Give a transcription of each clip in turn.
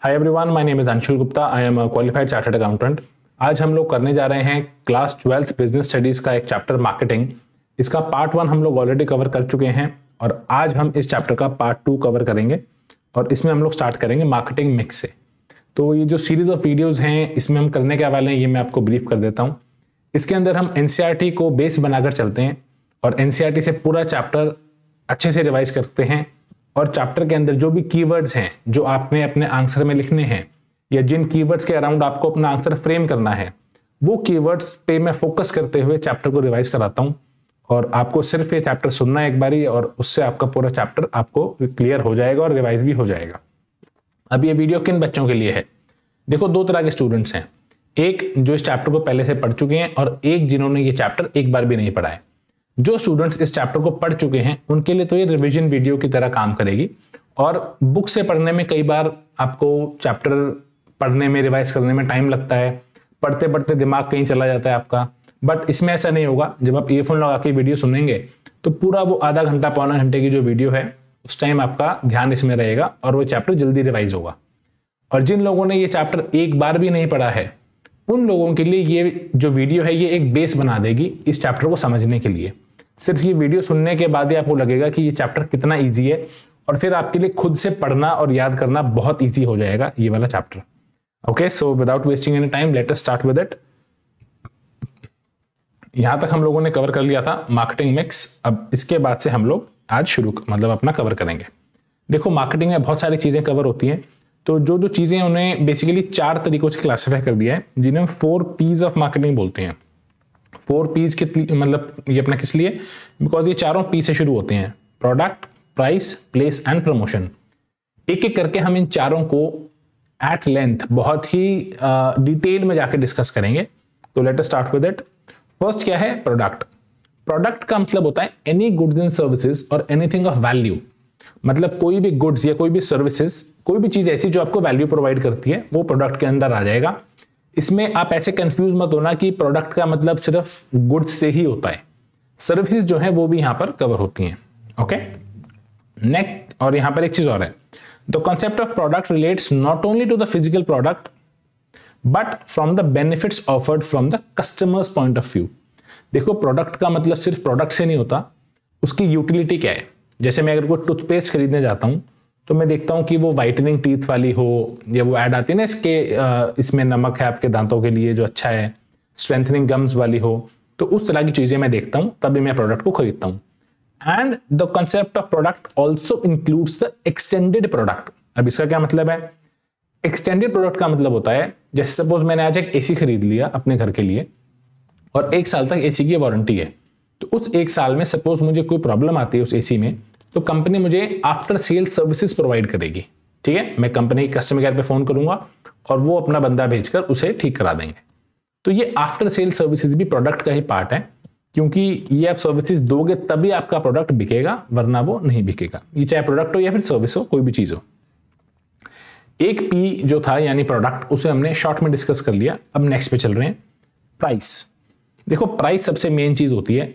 Hi everyone, my name is Anshul Gupta. I am a qualified chartered accountant. आज हम लोग करने जा रहे हैं क्लास 12th बिजनेस स्टडीज का एक चैप्टर मार्केटिंग। इसका पार्ट 1 हम लोग ऑलरेडी कवर कर चुके हैं और आज हम इस चैप्टर का पार्ट 2 कवर करेंगे और इसमें हम लोग स्टार्ट करेंगे मार्केटिंग मिक्स से। तो ये जो सीरीज ऑफ वीडियोज हैं इसमें हम करने क्या वाले हैं ये मैं आपको ब्रीफ कर देता हूँ। इसके अंदर हम एनसीईआरटी को बेस बनाकर चलते हैं और एनसीईआरटी से पूरा चैप्टर अच्छे से रिवाइज करते हैं और चैप्टर के अंदर जो भी कीवर्ड्स हैं जो आपने अपने आंसर में लिखने हैं या जिन कीवर्ड्स के अराउंड आपको अपना आंसर फ्रेम करना है वो कीवर्ड्स पे मैं फोकस करते हुए चैप्टर को रिवाइज कराता हूं और आपको सिर्फ ये चैप्टर सुनना है एक बारी और उससे आपका पूरा चैप्टर आपको क्लियर हो जाएगा और रिवाइज भी हो जाएगा। अब ये वीडियो किन बच्चों के लिए है? देखो, दो तरह के स्टूडेंट्स हैं, एक जो इस चैप्टर को पहले से पढ़ चुके हैं और एक जिन्होंने ये चैप्टर एक बार भी नहीं पढ़ा है। जो स्टूडेंट्स इस चैप्टर को पढ़ चुके हैं उनके लिए तो ये रिवीजन वीडियो की तरह काम करेगी और बुक से पढ़ने में कई बार आपको चैप्टर पढ़ने में रिवाइज करने में टाइम लगता है, पढ़ते पढ़ते दिमाग कहीं चला जाता है आपका। बट इसमें ऐसा नहीं होगा। जब आप ईयरफोन लगा के वीडियो सुनेंगे तो पूरा वो आधा घंटा पौना घंटे की जो वीडियो है उस टाइम आपका ध्यान इसमें रहेगा और वो चैप्टर जल्दी रिवाइज होगा। और जिन लोगों ने ये चैप्टर एक बार भी नहीं पढ़ा है उन लोगों के लिए ये जो वीडियो है ये एक बेस बना देगी इस चैप्टर को समझने के लिए। सिर्फ ये वीडियो सुनने के बाद ही आपको लगेगा कि ये चैप्टर कितना इजी है और फिर आपके लिए खुद से पढ़ना और याद करना बहुत इजी हो जाएगा ये वाला chapter. Okay, so without wasting any time let us start with it. यहां तक हम लोगों ने कवर कर लिया था मार्केटिंग मिक्स। अब इसके बाद से हम लोग आज शुरू अपना कवर करेंगे। देखो, मार्केटिंग में बहुत सारी चीजें कवर होती हैं, तो जो जो चीजें उन्हें बेसिकली 4 तरीकों से क्लासिफाई कर दिया है जिन्हें 4 P's ऑफ मार्केटिंग बोलते हैं। 4 P's के मतलब ये अपना किस लिए? बिकॉज ये चारों P से शुरू होते हैं, product, price, place and promotion. एक एक करके हम इन चारों को एट लेंथ बहुत ही डिटेल में जाकर डिस्कस करेंगे। तो let us start with it. First क्या है? प्रोडक्ट। प्रोडक्ट का मतलब होता है एनी गुड्स एंड सर्विसेज और एनीथिंग ऑफ वैल्यू। मतलब कोई भी गुड्स या कोई भी सर्विसेज, कोई भी चीज ऐसी जो आपको वैल्यू प्रोवाइड करती है वो प्रोडक्ट के अंदर आ जाएगा। इसमें आप ऐसे कंफ्यूज मत होना कि प्रोडक्ट का मतलब सिर्फ गुड्स से ही होता है, सर्विसेज जो है वो भी यहां पर कवर होती हैं। ओके, नेक्स्ट, और यहां पर एक चीज और है, the concept of product relates not only to the physical product but from the benefits offered from the customer's point of view. देखो, प्रोडक्ट का मतलब सिर्फ प्रोडक्ट से नहीं होता, उसकी यूटिलिटी क्या है। जैसे मैं अगर कोई टूथपेस्ट खरीदने जाता हूं तो मैं देखता हूं कि वो वाइटनिंग टीथ वाली हो या वो ऐड आती है ना इसमें नमक है आपके दांतों के लिए जो अच्छा है, स्ट्रेंथनिंग गम्स वाली हो, तो उस तरह की चीजें मैं देखता हूं तभी मैं प्रोडक्ट को खरीदता हूं। And the concept of product also includes the extended product. अब इसका क्या मतलब है? एक्सटेंडेड प्रोडक्ट का मतलब होता है, जैसे सपोज मैंने आज एक एसी खरीद लिया अपने घर के लिए और 1 साल तक एसी की वारंटी है, तो उस 1 साल में सपोज मुझे कोई प्रॉब्लम आती है उस एसी में तो कंपनी मुझे आफ्टर सेल सर्विसेज प्रोवाइड करेगी। ठीक है, मैं कंपनी कस्टमर केयर पे फोन करूंगा और वो अपना बंदा भेजकर उसे ठीक करा देंगे। तो ये आफ्टर सेल सर्विसेज भी प्रोडक्ट का ही पार्ट है, क्योंकि ये आप सर्विसेज दोगे तभी आपका प्रोडक्ट बिकेगा, वरना वो नहीं बिकेगा। ये चाहे प्रोडक्ट हो या फिर सर्विस हो, कोई भी चीज हो। एक पी जो था यानी प्रोडक्ट, उसे हमने शॉर्ट में डिस्कस कर लिया। अब नेक्स्ट पे चल रहे हैं, प्राइस। देखो, प्राइस सबसे मेन चीज होती है।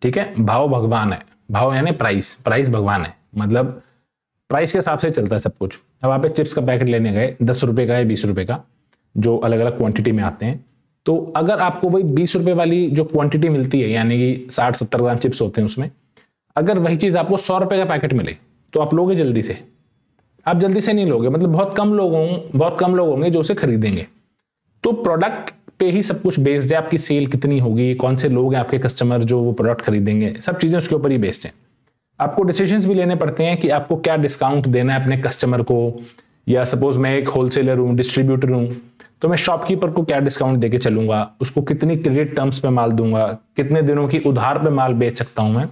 ठीक है, भाव भगवान है, भाव यानी प्राइस, प्राइस भगवान है, मतलब प्राइस के हिसाब से चलता है सब कुछ। अब आप एक चिप्स का पैकेट लेने गए 10 रुपए का या 20 रुपए का, जो अलग अलग क्वांटिटी में आते हैं, तो अगर आपको वही 20 रुपए वाली जो क्वांटिटी मिलती है यानी कि 60-70 ग्राम चिप्स होते हैं उसमें, अगर वही चीज आपको 100 रुपए का पैकेट मिले तो आप लोगे जल्दी से? आप जल्दी से नहीं लोगे, मतलब बहुत कम लोग होंगे जो उसे खरीदेंगे। तो प्रोडक्ट पे ही सब कुछ बेस्ड है, आपकी सेल कितनी होगी, कौन से लोग हैं आपके कस्टमर जो वो प्रोडक्ट खरीदेंगे, सब चीजें उसके ऊपर ही बेस्ड हैं। आपको डिसीजंस भी लेने पड़ते हैं कि आपको क्या डिस्काउंट देना है अपने कस्टमर को, या सपोज मैं एक होलसेलर हूं, डिस्ट्रीब्यूटर हूं, तो मैं शॉपकीपर को क्या डिस्काउंट देके चलूंगा, उसको कितनी क्रेडिट टर्म्स पे माल दूंगा, कितने दिनों की उधार पे माल बेच सकता हूं मैं,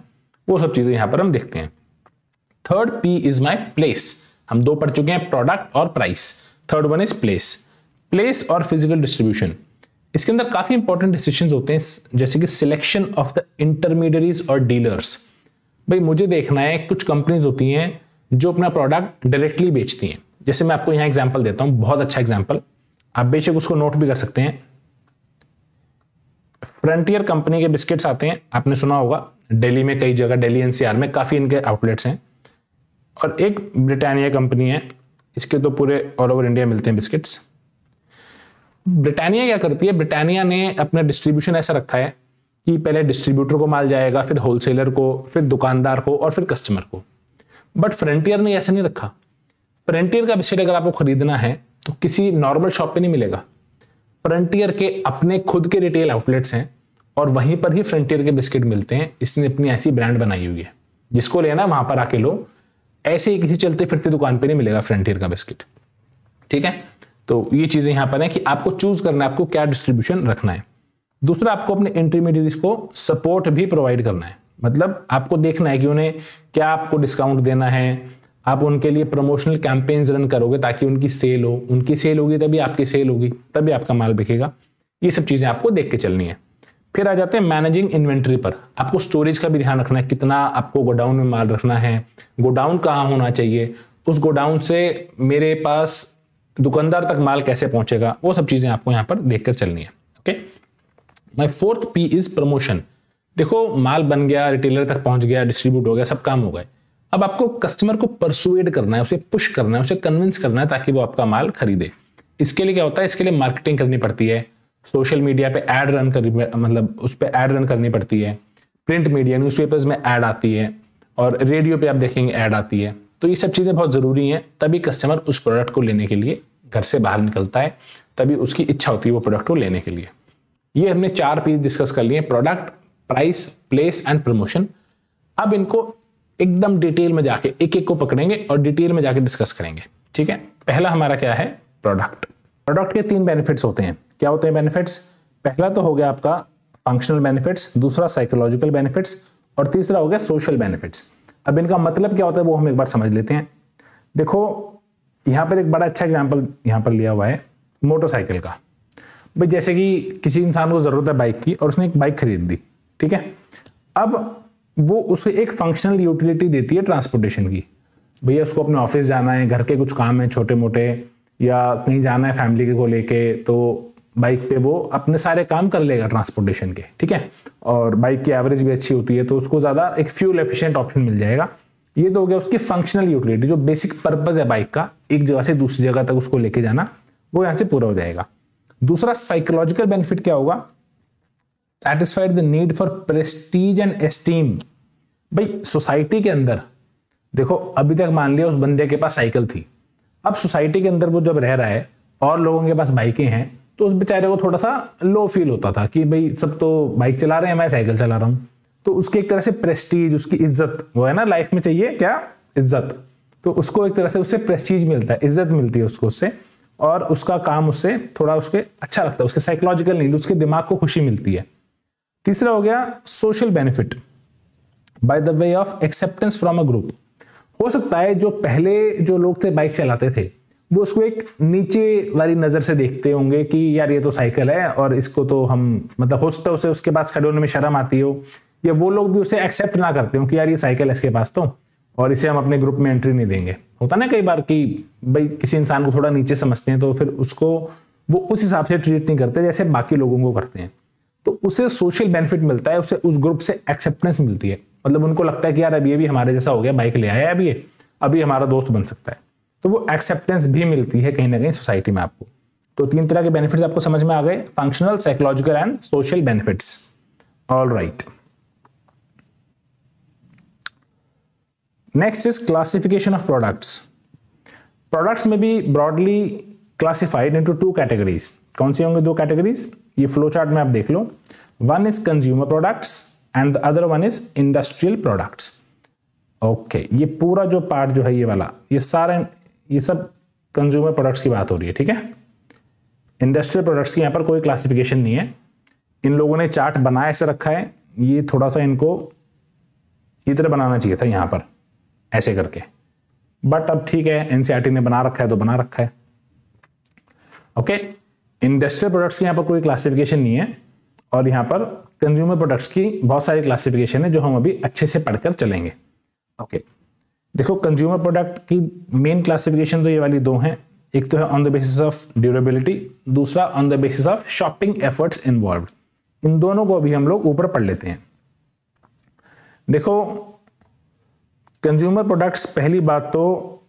वो सब चीजें यहां पर हम देखते हैं। Third P is my place. हम 2 पढ़ चुके हैं, प्रोडक्ट और price. Third one is place. Place और फिजिकल डिस्ट्रीब्यूशन, इसके अंदर काफी इंपॉर्टेंट डिसीजंस होते हैं, जैसे कि सिलेक्शन ऑफ द इंटरमीडियरीज और डीलर्स। भाई मुझे देखना है, कुछ कंपनीज होती हैं जो अपना प्रोडक्ट डायरेक्टली बेचती हैं। जैसे मैं आपको यहां एग्जांपल देता हूं, बहुत अच्छा एग्जांपल, आप बेशक उसको नोट भी कर सकते हैं। फ्रंटियर कंपनी के बिस्किट्स आते हैं, आपने सुना होगा, दिल्ली में कई जगह, दिल्ली एनसीआर में काफी इनके आउटलेट्स हैं। और एक ब्रिटानिया कंपनी है, इसके तो पूरे ऑल ओवर इंडिया मिलते हैं बिस्किट्स। ब्रिटानिया क्या करती है, ब्रिटानिया ने अपना डिस्ट्रीब्यूशन ऐसा रखा है कि पहले डिस्ट्रीब्यूटर को माल जाएगा, फिर होलसेलर को, फिर दुकानदार को और फिर कस्टमर को। बट फ्रंटियर ने ऐसा नहीं रखा। फ्रंटियर का बिस्किट अगर आपको खरीदना है तो किसी नॉर्मल शॉप पे नहीं मिलेगा। फ्रंटियर के अपने खुद के रिटेल आउटलेट्स हैं और वहीं पर ही फ्रंटियर के बिस्किट मिलते हैं। इसने अपनी ऐसी ब्रांड बनाई हुई है, जिसको लेना वहां पर आके लो, ऐसे ही किसी चलते फिरते दुकान पे नहीं मिलेगा फ्रंटियर का बिस्किट। ठीक है, तो ये चीजें यहां पर है कि आपको चूज करना है आपको क्या डिस्ट्रीब्यूशन रखना है। दूसरा, आपको अपने इंटरमीडिएट्स को सपोर्ट भी प्रोवाइड करना है। मतलब आपको देखना है कि उन्हें क्या आपको डिस्काउंट देना है, आप उनके लिए प्रमोशनल कैंपेन्स रन करोगे ताकि उनकी सेल हो, उनकी सेल होगी तभी आपकी सेल होगी, तभी आपका माल बिकेगा। ये सब चीजें आपको देख के चलनी है। फिर आ जाते हैं मैनेजिंग इन्वेंट्री पर। आपको स्टोरेज का भी ध्यान रखना है, कितना आपको गोडाउन में माल रखना है, गोडाउन कहाँ होना चाहिए, उस गोडाउन से मेरे पास दुकानदार तक माल कैसे पहुंचेगा, वो सब चीजें आपको यहाँ पर देखकर चलनी है। Okay, my fourth P is promotion. देखो, माल बन गया, रिटेलर तक पहुंच गया, डिस्ट्रीब्यूट हो गया, सब काम हो गए। अब आपको कस्टमर को परसुएड करना है, उसे पुश करना है, उसे कन्विंस करना है ताकि वो आपका माल खरीदे। इसके लिए क्या होता है, इसके लिए मार्केटिंग करनी पड़ती है, सोशल मीडिया पे ऐड रन करनी, मतलब उस पर ऐड रन करनी पड़ती है, प्रिंट मीडिया न्यूज़पेपर्स में ऐड आती है और रेडियो पे आप देखेंगे ऐड आती है। तो ये सब चीज़ें बहुत ज़रूरी हैं, तभी कस्टमर उस प्रोडक्ट को लेने के लिए घर से बाहर निकलता है, तभी उसकी इच्छा होती है वो प्रोडक्ट को लेने के लिए। ये हमने 4 पीस डिस्कस कर लिए, product, price, place and promotion. अब इनको एकदम डिटेल में जाके एक एक को पकड़ेंगे और डिटेल में जाके डिस्कस करेंगे। ठीक है, पहला हमारा क्या है, प्रोडक्ट। प्रोडक्ट के 3 बेनिफिट्स होते हैं। क्या होते हैं बेनिफिट्स? पहला तो हो गया आपका फंक्शनल बेनिफिट्स, दूसरा साइकोलॉजिकल बेनिफिट्स और तीसरा हो गया सोशल बेनिफिट्स। अब इनका मतलब क्या होता है वो हम एक बार समझ लेते हैं। देखो, यहां पर एक बड़ा अच्छा एग्जांपल यहां पर लिया हुआ है मोटरसाइकिल का। भाई जैसे कि किसी इंसान को जरूरत है बाइक की और उसने एक बाइक खरीद दी, ठीक है। अब वो उसे एक फंक्शनल यूटिलिटी देती है ट्रांसपोर्टेशन की। भैया उसको अपने ऑफिस जाना है, घर के कुछ काम है छोटे मोटे, या कहीं जाना है फैमिली को लेके, तो बाइक पे वो अपने सारे काम कर लेगा ट्रांसपोर्टेशन के, ठीक है। और बाइक की एवरेज भी अच्छी होती है तो उसको ज्यादा एक फ्यूल एफिशिएंट ऑप्शन मिल जाएगा। ये तो हो गया उसकी फंक्शनल यूटिलिटी, जो बेसिक पर्पस है बाइक का, एक जगह से दूसरी जगह तक उसको लेके जाना, वो यहां से पूरा हो जाएगा। दूसरा साइकोलॉजिकल बेनिफिट क्या होगा, satisfied the need for Prestige and esteem. भाई सोसाइटी के अंदर देखो, अभी तक मान लिया उस बंदे के पास साइकिल थी, अब सोसाइटी के अंदर वो जब रह रहा है और लोगों के पास बाइकें हैं तो उस बेचारे को थोड़ा सा लो फील होता था कि भाई सब तो बाइक चला रहे हैं, मैं साइकिल चला रहा हूं। तो उसकी एक तरह से प्रेस्टीज, उसकी इज्जत, वो है ना लाइफ में चाहिए क्या, इज्जत, तो उसको एक तरह से उससे प्रेस्टीज मिलता है, इज्जत मिलती है उसको उससे, और उसका काम उससे थोड़ा उसके अच्छा लगता है, उसके साइकोलॉजिकल नीड, उसके दिमाग को खुशी मिलती है। तीसरा हो गया social benefit by the way of acceptance from a group. हो सकता है जो पहले जो लोग थे बाइक चलाते थे वो उसको एक नीचे वाली नजर से देखते होंगे कि यार ये तो साइकिल है और इसको तो हम, मतलब हो सकता है उसे उसके पास खड़े होने में शर्म आती हो, या वो लोग भी उसे एक्सेप्ट ना करते हो कि यार ये साइकिल है इसके पास तो, और इसे हम अपने ग्रुप में एंट्री नहीं देंगे। होता ना कई बार कि भाई किसी इंसान को थोड़ा नीचे समझते हैं तो फिर उसको वो उस हिसाब से ट्रीट नहीं करते जैसे बाकी लोगों को करते हैं। तो उसे सोशल बेनिफिट मिलता है, उसे उस ग्रुप से एक्सेप्टेंस मिलती है, मतलब उनको लगता है कि यार अब ये भी हमारे जैसा हो गया, बाइक ले आया अब ये, अभी हमारा दोस्त बन सकता है। तो वो एक्सेप्टेंस भी मिलती है कहीं ना कहीं सोसाइटी में आपको। तो 3 तरह के बेनिफिट्स आपको समझ में आ गए, functional, psychological and social benefits. All right, next is classification of products. Products में भी ब्रॉडली क्लासिफाइड इनटू 2 कैटेगरीज। कौन सी होंगे 2 कैटेगरीज, ये फ्लो चार्ट में आप देख लो। One is consumer products and the other one is industrial products. Okay, ये पूरा जो पार्ट जो है ये वाला, ये सारे, ये सब कंज्यूमर प्रोडक्ट्स की बात हो रही है, ठीक है। इंडस्ट्रियल प्रोडक्ट्स की यहाँ पर कोई क्लासिफिकेशन नहीं है। इन लोगों ने चार्ट बनाया ऐसे रखा है, ये थोड़ा सा इनको इधर बनाना चाहिए था यहाँ पर ऐसे करके, बट अब ठीक है, एनसीईआरटी ने बना रखा है तो बना रखा है। ओके, इंडस्ट्रियल प्रोडक्ट्स की यहाँ पर कोई क्लासिफिकेशन नहीं है, और यहाँ पर कंज्यूमर प्रोडक्ट्स की बहुत सारी क्लासिफिकेशन है जो हम अभी अच्छे से पढ़कर चलेंगे। ओके, देखो कंज्यूमर प्रोडक्ट की मेन क्लासिफिकेशन तो ये वाली 2 हैं। एक तो है on the basis of durability, दूसरा on the basis of shopping efforts involve. इन दोनों को अभी हम लोग ऊपर पढ़ लेते हैं। देखो कंज्यूमर प्रोडक्ट्स, पहली बात तो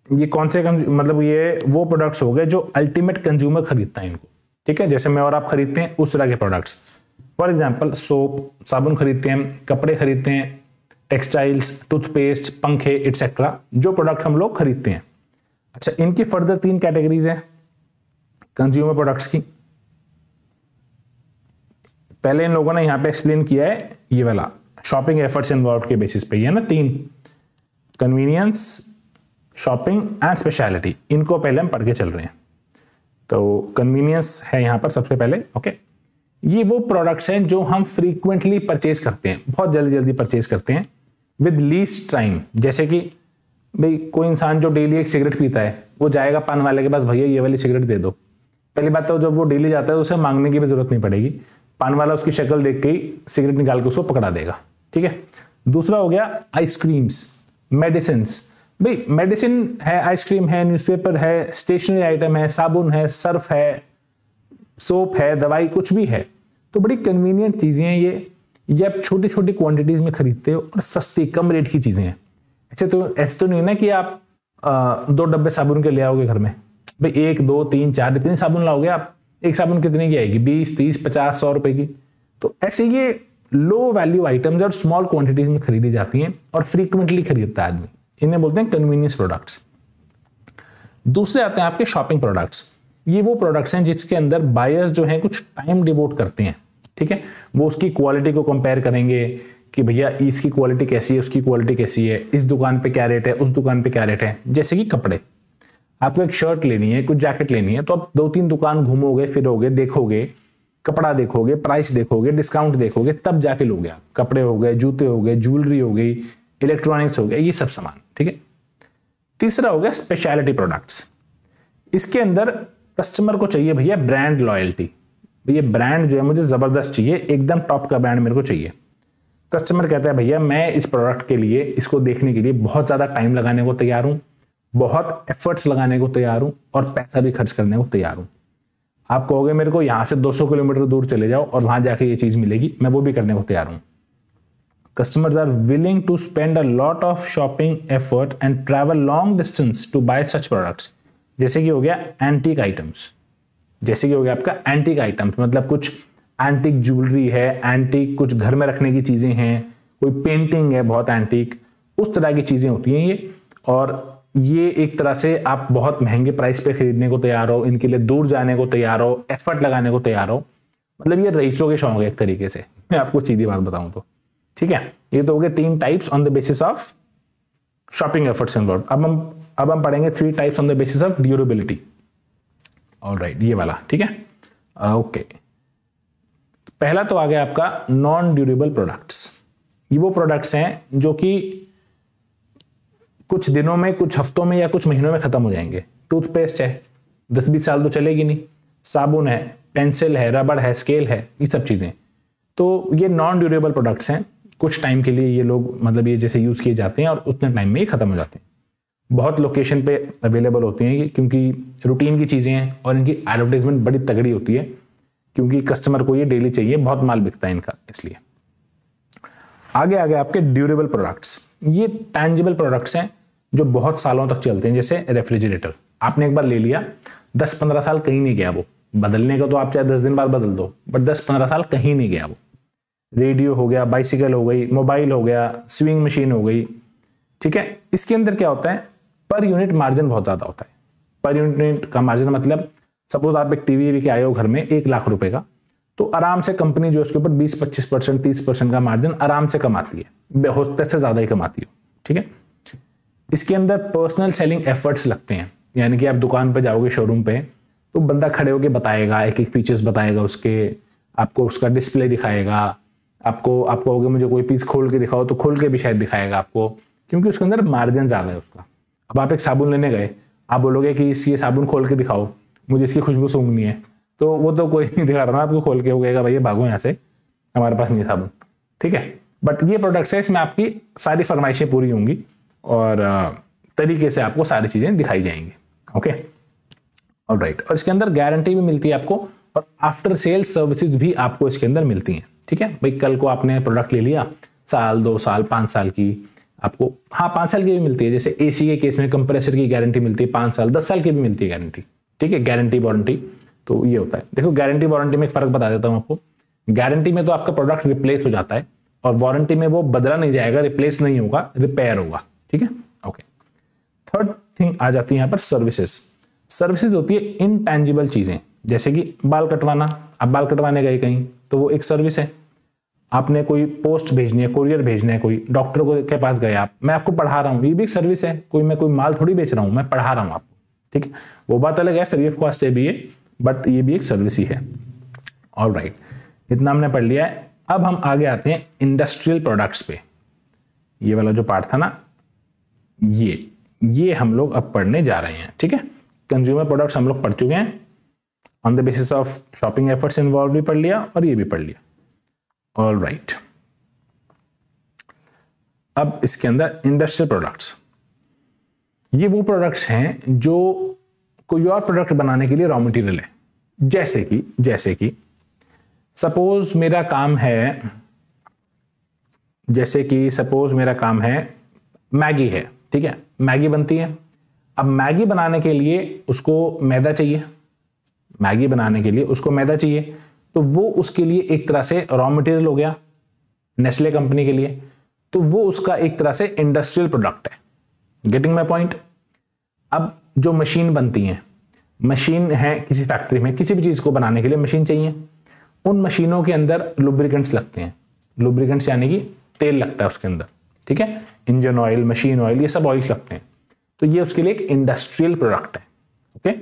ये कौन से मतलब ये वो प्रोडक्ट्स हो गए जो अल्टीमेट कंज्यूमर खरीदता है इनको, ठीक है, जैसे मैं और आप खरीदते हैं उस तरह के प्रोडक्ट्स। फॉर एग्जांपल सोप, साबुन खरीदते हैं, कपड़े खरीदते हैं, टेक्सटाइल्स, टूथपेस्ट, पंखे एटसेट्रा, जो प्रोडक्ट हम लोग खरीदते हैं। अच्छा, इनकी फर्दर 3 कैटेगरीज है कंज्यूमर प्रोडक्ट्स की। पहले इन लोगों ने यहां पे एक्सप्लेन किया है ये वाला शॉपिंग एफर्ट्स इन्वॉल्व के बेसिस पे, ये है ना 3, कन्वीनियंस, शॉपिंग एंड स्पेशलिटी। इनको पहले हम पढ़ के चल रहे हैं। तो कन्वीनियंस है यहां पर सबसे पहले। ओके, ये वो प्रोडक्ट्स हैं जो हम फ्रीक्वेंटली परचेज करते हैं, बहुत जल्दी जल्दी परचेज करते हैं विद लीस्ट टाइम। जैसे कि भाई कोई इंसान जो डेली एक सिगरेट पीता है, वो जाएगा पान वाले के पास, भैया ये वाली सिगरेट दे दो। पहली बात तो जब वो डेली जाता है उसे मांगने की भी जरूरत नहीं पड़ेगी, पान वाला उसकी शक्ल देख के ही सिगरेट निकाल के उसको पकड़ा देगा, ठीक है। दूसरा हो गया आइसक्रीम्स, मेडिसिन। भाई मेडिसिन है, आइसक्रीम है, न्यूज़पेपर है, स्टेशनरी आइटम है, साबुन है, सर्फ है, सोप है, दवाई कुछ भी है, तो बड़ी कन्वीनियंट चीजें हैं ये आप छोटी छोटी क्वांटिटीज में खरीदते हो और सस्ती कम रेट की चीजें हैं। ऐसे तो नहीं ना कि आप 2 डब्बे साबुन के ले आओगे घर में, भाई 1 2 3 4 इतनी साबुन लाओगे आप, एक साबुन कितने की आएगी, 20 30 50 100 रुपए की। तो ऐसे ये लो वैल्यू आइटम्स और स्मॉल क्वांटिटीज में खरीदी जाती हैं और फ्रीक्वेंटली खरीदता है आदमी, इन्हें बोलते हैं कन्वीनियंस प्रोडक्ट्स। दूसरे आते हैं आपके शॉपिंग प्रोडक्ट्स। ये वो प्रोडक्ट्स हैं जिसके अंदर बायर्स जो हैं कुछ टाइम डिवोट करते हैं, ठीक है। वो उसकी क्वालिटी को कंपेयर करेंगे कि भैया इसकी क्वालिटी कैसी है, उसकी क्वालिटी कैसी है, इस दुकान पे क्या रेट है, उस दुकान पे क्या रेट है। जैसे कि कपड़े, आपको एक शर्ट लेनी है, कुछ जैकेट लेनी है, तो आप 2-3 दुकान घूमोगे, फिरोगे, देखोगे, कपड़ा देखोगे, प्राइस देखोगे, डिस्काउंट देखोगे, तब जाके लोगे आप। कपड़े हो गए, जूते हो गए, ज्वेलरी हो गई, इलेक्ट्रॉनिक्स हो गया, ये सब सामान, ठीक है। तीसरा हो गया स्पेशलिटी प्रोडक्ट्स। इसके अंदर कस्टमर को चाहिए भैया ब्रांड लॉयल्टी, भैया ब्रांड जो है मुझे जबरदस्त चाहिए, एकदम टॉप का ब्रांड मेरे को चाहिए। कस्टमर कहता है भैया मैं इस प्रोडक्ट के लिए, इसको देखने के लिए बहुत ज्यादा टाइम लगाने को तैयार हूं, बहुत एफर्ट्स लगाने को तैयार हूं और पैसा भी खर्च करने को तैयार हूं। आप कहोगे मेरे को यहां से 200 किलोमीटर दूर चले जाओ और वहां जाके ये चीज मिलेगी, मैं वो भी करने को तैयार हूं। Customers are willing to spend a lot of shopping effort and travel long distance to buy such products। जैसे कि हो गया एंटीक आइटम्स, जैसे कि हो गया आपका एंटीक आइटम्स, मतलब कुछ एंटीक ज्वेलरी है, एंटीक कुछ घर में रखने की चीजें हैं, कोई पेंटिंग है बहुत एंटीक, उस तरह की चीजें होती हैं ये। और ये एक तरह से आप बहुत महंगे प्राइस पे खरीदने को तैयार हो, इनके लिए दूर जाने को तैयार हो, एफर्ट लगाने को तैयार हो, मतलब ये रईसों के शौक है एक तरीके से, मैं आपको सीधी बात बताऊं तो, ठीक है। ये तो हो गए 3 types on the basis of shopping efforts involve. अब हम पढ़ेंगे 3 types on the basis of durability. Alright, ये वाला, ठीक है। ओके, पहला तो आ गया आपका नॉन ड्यूरेबल प्रोडक्ट्स। ये वो प्रोडक्ट्स हैं जो कि कुछ दिनों में, कुछ हफ्तों में या कुछ महीनों में खत्म हो जाएंगे। टूथपेस्ट है, 10-20 साल तो चलेगी नहीं। साबुन है, पेंसिल है, रबड़ है, स्केल है, ये सब चीजें, तो ये नॉन ड्यूरेबल प्रोडक्ट्स हैं। कुछ टाइम के लिए ये लोग, मतलब ये जैसे यूज किए जाते हैं और उतने टाइम में ही खत्म हो जाते हैं। बहुत लोकेशन पे अवेलेबल होते हैं ये, क्योंकि रूटीन की चीजें हैं और इनकी एडवर्टाइजमेंट बड़ी तगड़ी होती है, क्योंकि कस्टमर को ये डेली चाहिए, बहुत माल बिकता है इनका, इसलिए। आगे आपके ड्यूरेबल प्रोडक्ट्स। ये टैंजिबल प्रोडक्ट्स हैं जो बहुत सालों तक चलते हैं। जैसे रेफ्रिजरेटर, आपने एक बार ले लिया, 10-15 साल कहीं नहीं गया वो, बदलने का तो आप चाहे 10 दिन बाद बदल दो, बट 10-15 साल कहीं नहीं गया वो। रेडियो हो गया, बाइसिकल हो गई, मोबाइल हो गया, स्विंग मशीन हो गई, ठीक है। इसके अंदर क्या होता है, पर यूनिट मार्जिन बहुत ज्यादा होता है। पर यूनिट का मार्जिन मतलब सपोज आप एक टीवी लेके आए हो घर में 1 लाख रुपए का, तो आराम से कंपनी जो उसके ऊपर 20-25%, 30% का मार्जिन आराम से कमाती है, होते से ज्यादा ही कमाती है, ठीक है। इसके अंदर पर्सनल सेलिंग एफर्ट्स लगते हैं, यानी कि आप दुकान पे जाओगे, शोरूम पे, तो बंदा खड़े होके बताएगा, एक एक फीचर्स बताएगा उसके, आपको उसका डिस्प्ले दिखाएगा, आपको कहोगे मुझे कोई पीस खोल के दिखाओ, तो खोल के भी शायद दिखाएगा आपको, क्योंकि उसके अंदर मार्जिन ज्यादा है उसका। अब आप एक साबुन लेने गए, आप बोलोगे कि ये साबुन खोल के दिखाओ, मुझे इसकी खुशबू सूंघनी है, तो वो तो कोई नहीं दिखा रहा ना आपको खोल के, हो गएगा भैया भागो यहाँ से, हमारे पास नहीं है साबुन, ठीक है। बट ये प्रोडक्ट्स है, इसमें आपकी सारी फरमाइशें पूरी होंगी और तरीके से आपको सारी चीजें दिखाई जाएंगी, ओके, ऑलराइट। और इसके अंदर गारंटी भी मिलती है आपको, और आफ्टर सेल सर्विसेज भी आपको इसके अंदर मिलती हैं, ठीक है। भाई कल को आपने प्रोडक्ट ले लिया, साल 2 साल 5 साल की, आपको, हाँ 5 साल की भी मिलती है, जैसे एसी के केस में कंप्रेसर की गारंटी मिलती है 5 साल, 10 साल की भी मिलती है गारंटी, ठीक है, गारंटी वारंटी। तो ये होता है। देखो गारंटी वारंटी में एक फर्क बता देता हूं आपको। गारंटी में तो आपका प्रोडक्ट रिप्लेस हो जाता है, और वारंटी में वो बदला नहीं जाएगा, रिप्लेस नहीं होगा, रिपेयर होगा, ठीक है। ओके, थर्ड थिंग आ जाती है यहाँ पर सर्विसेज। सर्विसेज होती है इनटैंजिबल चीजें, जैसे कि बाल कटवाना। आप बाल कटवाने गए कहीं तो वो एक सर्विस है। आपने कोई पोस्ट भेजनी है, कोरियर भेजना है, कोई डॉक्टर को के पास गए आप, मैं आपको पढ़ा रहा हूँ, ये भी एक सर्विस है। मैं कोई माल थोड़ी बेच रहा हूँ, मैं पढ़ा रहा हूँ आपको, ठीक है। वो बात अलग है, फ्री ऑफ कॉस्ट है भी ये, बट ये भी एक सर्विस ही है। ऑलराइट, इतना हमने पढ़ लिया है। अब हम आगे आते हैं इंडस्ट्रियल प्रोडक्ट्स पे। ये वाला जो पार्ट था ना, ये हम लोग अब पढ़ने जा रहे हैं, ठीक है। कंज्यूमर प्रोडक्ट्स हम लोग पढ़ चुके हैं, on the basis of shopping efforts involve भी पढ़ लिया और ये भी पढ़ लिया। ऑल राइट, अब इसके अंदर इंडस्ट्रियल प्रोडक्ट्स, ये वो प्रोडक्ट्स हैं जो कोई और प्रोडक्ट बनाने के लिए रॉ मटेरियल है। जैसे कि सपोज मेरा काम है, मैगी है, ठीक है, मैगी बनती है। अब मैगी बनाने के लिए उसको मैदा चाहिए, तो वो उसके लिए एक तरह से रॉ मटेरियल हो गया नेस्ले कंपनी के लिए, तो वो उसका एक तरह से इंडस्ट्रियल प्रोडक्ट है। Getting my point. अब जो मशीन बनती है, मशीन है किसी फैक्ट्री में, किसी भी चीज को बनाने के लिए मशीन चाहिए। उन मशीनों के अंदर लुब्रिकेंट्स लगते हैं, लुब्रिकेंट्स यानी कि तेल लगता है उसके अंदर, ठीक है, इंजन ऑयल, मशीन ऑयल, ये सब ऑयल लगते हैं। तो ये उसके लिए एक इंडस्ट्रियल प्रोडक्ट है। ओके,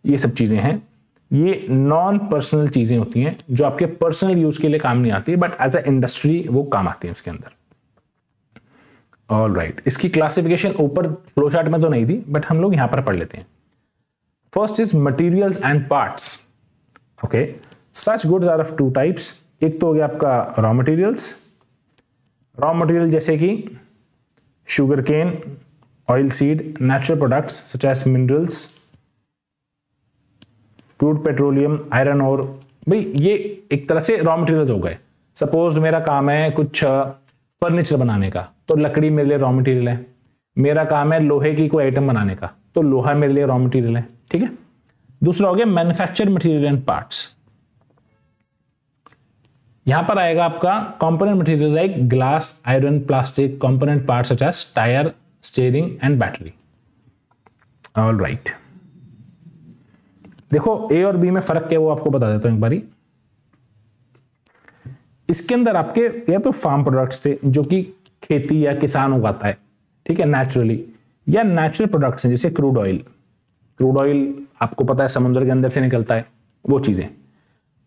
ये सब चीजें हैं, ये नॉन पर्सनल चीजें होती हैं जो आपके पर्सनल यूज के लिए काम नहीं आती, बट एज अ इंडस्ट्री वो काम आती है उसके अंदर। ऑल राइट, इसकी क्लासिफिकेशन ऊपर फ्लो चार्ट में तो नहीं थी, बट हम लोग यहां पर पढ़ लेते हैं। First is materials and parts. Okay, such goods are of two types. एक तो हो गया आपका रॉ मटेरियल्स, रॉ मटेरियल जैसे कि sugar cane, oil seed, natural products such as minerals, crude petroleum, iron ore. भाई ये एक तरह से रॉ मटेरियल हो गए। सपोज मेरा काम है कुछ फर्नीचर बनाने का, तो लकड़ी मेरे लिए रॉ मटेरियल है। मेरा काम है लोहे की कोई आइटम बनाने का, तो लोहा मेरे लिए रॉ मटेरियल है, ठीक है। दूसरा हो गया मैन्युफैक्चर मटेरियल एंड पार्ट्स। यहां पर आएगा आपका component material like glass, iron, plastic, component parts such as tyre, steering and battery. All right, देखो ए और बी में फर्क क्या है वो आपको बता देता हूं एक बारी। इसके अंदर आपके या तो फार्म प्रोडक्ट्स थे जो कि खेती या किसान उगाता है, ठीक है, नेचुरली, या नेचुरल प्रोडक्ट्स हैं जैसे क्रूड ऑयल। क्रूड ऑयल आपको पता है समुद्र के अंदर से निकलता है, वो चीजें।